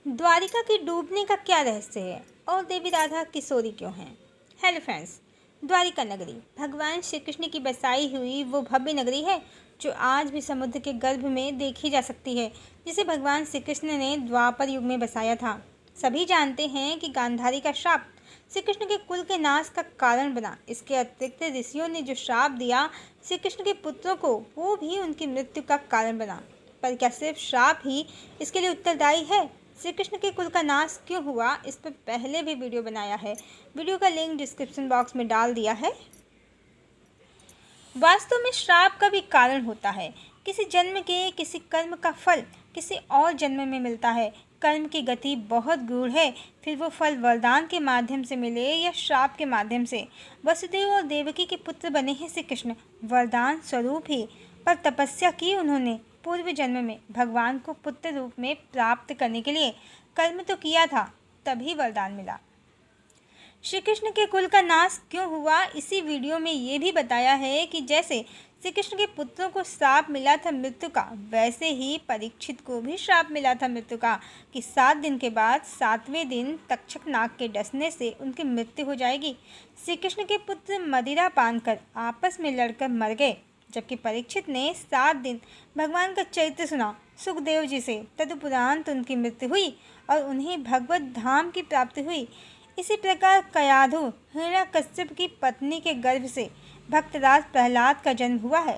द्वारिका के डूबने का क्या रहस्य है और देवी राधा किशोरी क्यों हैं? हेलो फ्रेंड्स, द्वारिका नगरी भगवान श्री कृष्ण की बसाई हुई वो भव्य नगरी है जो आज भी समुद्र के गर्भ में देखी जा सकती है, जिसे भगवान श्री कृष्ण ने द्वापर युग में बसाया था। सभी जानते हैं कि गांधारी का श्राप श्री कृष्ण के कुल के नाश का कारण बना। इसके अतिरिक्त ऋषियों ने जो श्राप दिया श्री कृष्ण के पुत्रों को, वो भी उनकी मृत्यु का कारण बना। पर क्या सिर्फ श्राप ही इसके लिए उत्तरदायी है? श्री कृष्ण के कुल का नाश क्यों हुआ, इस पर पहले भी वीडियो बनाया है। वीडियो का लिंक डिस्क्रिप्शन बॉक्स में डाल दिया है। वास्तव में श्राप का भी कारण होता है। किसी जन्म के किसी कर्म का फल किसी और जन्म में मिलता है। कर्म की गति बहुत गूढ़ है, फिर वो फल वरदान के माध्यम से मिले या श्राप के माध्यम से। वसुदेव और देवकी के पुत्र बने हैं श्री कृष्ण, वरदान स्वरूप ही। पर तपस्या की उन्होंने पूर्व जन्म में भगवान को पुत्र रूप में प्राप्त करने के लिए। कर्म तो किया था, तभी वरदान मिला। श्री कृष्ण के कुल का नाश क्यों हुआ, इसी वीडियो में ये भी बताया है कि जैसे श्री कृष्ण के पुत्रों को श्राप मिला था मृत्यु का, वैसे ही परीक्षित को भी श्राप मिला था मृत्यु का कि 7 दिन के बाद 7वें दिन तक्षक नाग के डसने से उनकी मृत्यु हो जाएगी। श्री कृष्ण के पुत्र मदिरा पान कर आपस में लड़कर मर गए, जबकि परीक्षित ने 7 दिन भगवान का चरित्र सुना सुखदेव जी से। तदुपरांत उनकी मृत्यु हुई और उन्हें भगवत धाम की प्राप्ति हुई। इसी प्रकार कयाधु हिरण्यकश्यप की पत्नी के गर्भ से भक्तराज प्रहलाद का जन्म हुआ है।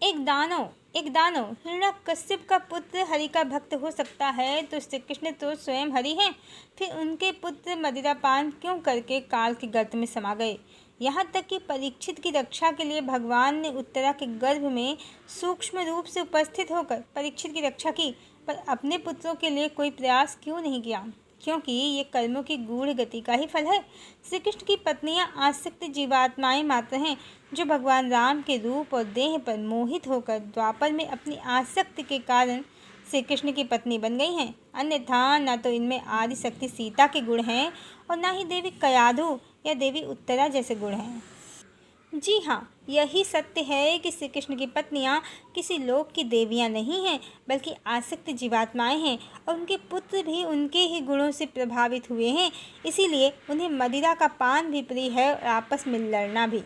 एक दानव हिरण्यकश्यप का पुत्र हरि का भक्त हो सकता है, तो श्री कृष्ण तो स्वयं हरि हैं। फिर उनके पुत्र मदिरापान क्यों करके काल के गर्त में समा गए? यहाँ तक कि परीक्षित की रक्षा के लिए भगवान ने उत्तरा के गर्भ में सूक्ष्म रूप से उपस्थित होकर परीक्षित की रक्षा की, पर अपने पुत्रों के लिए कोई प्रयास क्यों नहीं किया? क्योंकि ये कर्मों की गूढ़ गति का ही फल है। श्री कृष्ण की पत्नियां आसक्त जीवात्माएं मात्र हैं, जो भगवान राम के रूप और देह पर मोहित होकर द्वापर में अपनी आसक्ति के कारण श्री कृष्ण की पत्नी बन गई हैं। अन्यथा न तो इनमें आदि शक्ति सीता के गुण हैं और न ही देवी कयाधु या देवी उत्तरा जैसे गुण हैं। जी हाँ, यही सत्य है कि श्री कृष्ण की पत्नियाँ किसी लोक की देवियाँ नहीं हैं, बल्कि आसक्त जीवात्माएं हैं और उनके पुत्र भी उनके ही गुणों से प्रभावित हुए हैं। इसीलिए उन्हें मदिरा का पान भी प्रिय है और आपस में लड़ना भी।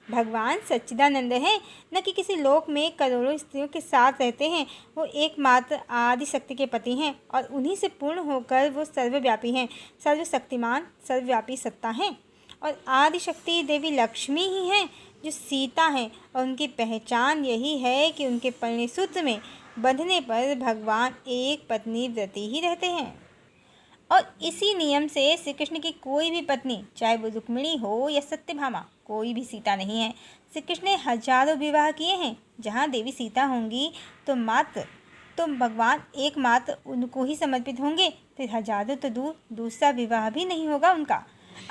भगवान सच्चिदानंद हैं, न कि किसी लोक में करोड़ों स्त्रियों के साथ रहते हैं। वो एकमात्र आदि शक्ति के पति हैं और उन्हीं से पूर्ण होकर वो सर्वव्यापी हैं, सर्वशक्तिमान सर्वव्यापी सत्ता हैं। और आदि शक्ति देवी लक्ष्मी ही हैं, जो सीता हैं, और उनकी पहचान यही है कि उनके परिणय में बंधने पर भगवान एक पत्नी व्रती ही रहते हैं। और इसी नियम से श्री कृष्ण की कोई भी पत्नी, चाहे वो रुक्मिणी हो या सत्यभामा, कोई भी सीता नहीं है। श्री कृष्ण ने हजारों विवाह किए हैं। जहाँ देवी सीता होंगी तो भगवान एकमात्र उनको ही समर्पित होंगे। फिर हजारों तो दूर, दूसरा विवाह भी नहीं होगा उनका।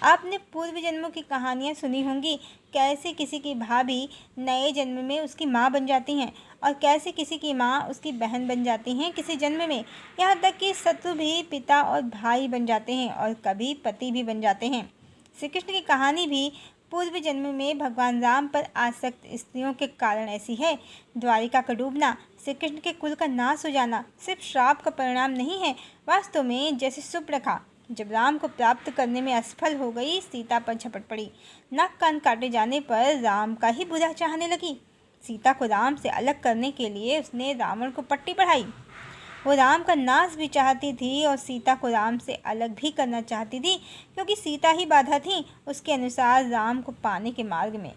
आपने पूर्व जन्मों की कहानियाँ सुनी होंगी, कैसे किसी की भाभी नए जन्म में उसकी माँ बन जाती हैं और कैसे किसी की माँ उसकी बहन बन जाती हैं किसी जन्म में। यहाँ तक कि शत्रु भी पिता और भाई बन जाते हैं और कभी पति भी बन जाते हैं। श्री कृष्ण की कहानी भी पूर्व जन्म में भगवान राम पर आसक्त स्त्रियों के कारण ऐसी है। द्वारिका का डूबना, श्री कृष्ण के कुल का नाश हो जाना सिर्फ श्राप का परिणाम नहीं है। वास्तव में जैसे सुपर्णखा जब राम को प्राप्त करने में असफल हो गई, सीता पर झपट पड़ी। नाक कान काटे जाने पर राम का ही बुरा चाहने लगी। सीता को राम से अलग करने के लिए उसने रावण को पट्टी पढ़ाई। वो राम का नाश भी चाहती थी और सीता को राम से अलग भी करना चाहती थी, क्योंकि सीता ही बाधा थी उसके अनुसार राम को पाने के मार्ग में।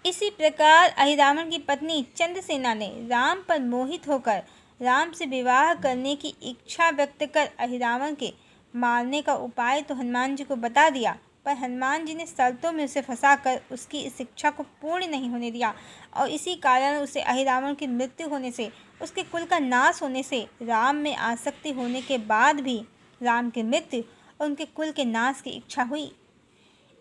इसी प्रकार अहिरावण की पत्नी चंद्रसेना ने राम पर मोहित होकर राम से विवाह करने की इच्छा व्यक्त कर अहिरावण के मारने का उपाय तो हनुमान जी को बता दिया, पर हनुमान जी ने शर्तों में उसे फंसाकर उसकी इस इच्छा को पूर्ण नहीं होने दिया और इसी कारण उसे अहिरावण की मृत्यु होने से, उसके कुल का नाश होने से, राम में आसक्ति होने के बाद भी राम की मृत्यु और उनके कुल के नाश की इच्छा हुई।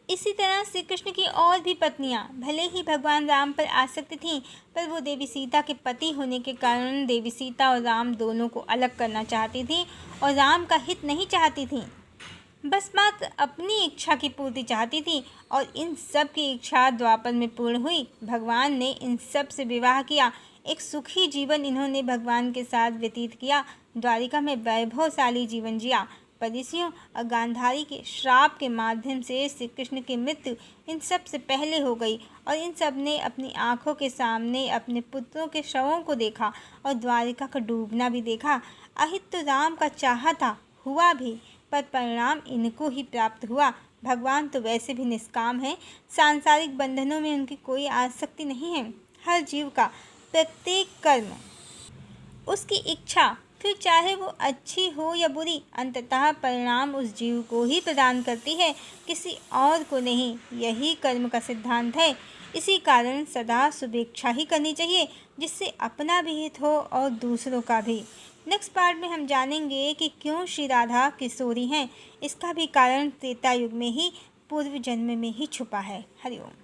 इसी तरह श्री कृष्ण की और भी पत्नियां भले ही भगवान राम पर आसक्त थीं, पर वो देवी सीता के पति होने के कारण देवी सीता और राम दोनों को अलग करना चाहती थीं और राम का हित नहीं चाहती थीं, बस मात्र अपनी इच्छा की पूर्ति चाहती थी। और इन सब की इच्छा द्वापर में पूर्ण हुई। भगवान ने इन सब से विवाह किया। एक सुखी जीवन इन्होंने भगवान के साथ व्यतीत किया। द्वारिका में वैभवशाली जीवन जिया। परिसियों और गांधारी के श्राप के माध्यम से श्री कृष्ण की मृत्यु इन सब से पहले हो गई और इन सब ने अपनी आंखों के सामने अपने पुत्रों के शवों को देखा और द्वारिका का डूबना भी देखा। अहित तो राम का चाहा था, हुआ भी, पर परिणाम इनको ही प्राप्त हुआ। भगवान तो वैसे भी निष्काम हैं, सांसारिक बंधनों में उनकी कोई आसक्ति नहीं है। हर जीव का प्रत्येक कर्म उसकी इच्छा, फिर चाहे वो अच्छी हो या बुरी, अंततः परिणाम उस जीव को ही प्रदान करती है, किसी और को नहीं। यही कर्म का सिद्धांत है। इसी कारण सदा शुभेच्छा ही करनी चाहिए, जिससे अपना भी हित हो और दूसरों का भी। नेक्स्ट पार्ट में हम जानेंगे कि क्यों श्री राधा किशोरी हैं। इसका भी कारण त्रेता युग में ही, पूर्व जन्म में ही छुपा है। हरिओम।